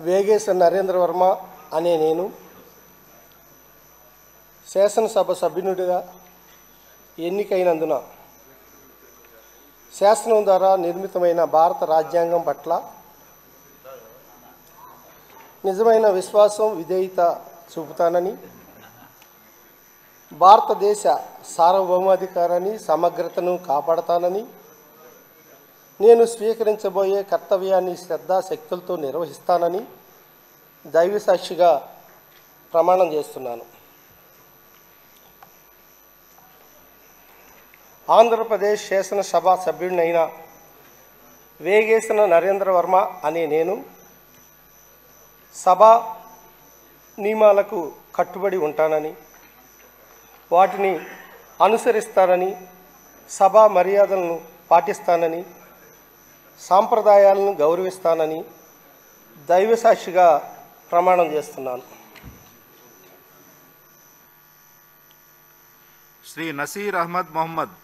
వేగేశ నరేంద్ర వర్మ అనే నేను శాసనసభ సభ్యునిగా ఎన్నికైనందున శాసనం ద్వారా నిర్మితమైన భారత రాజ్యాంగం పట్ల నిజమైన విశ్వాసం విధేయత చూపుతానని, భారతదేశ సార్వభౌమాధికారాన్ని సమగ్రతను కాపాడతానని, నేను స్వీకరించబోయే కర్తవ్యాన్ని శ్రద్ధాశక్తులతో నిర్వహిస్తానని దైవసాక్షిగా ప్రమాణం చేస్తున్నాను. ఆంధ్రప్రదేశ్ శాసనసభ సభ్యుడినైన వేగేశన నరేంద్ర వర్మ అనే నేను సభా నియమాలకు కట్టుబడి ఉంటానని, వాటిని అనుసరిస్తానని, సభా మర్యాదలను పాటిస్తానని, సాంప్రదాయాలను గౌరవిస్తానని దైవసాక్షిగా ప్రమాణం చేస్తున్నాను. శ్రీ నసీర్ అహ్మద్ మొహమ్మద్.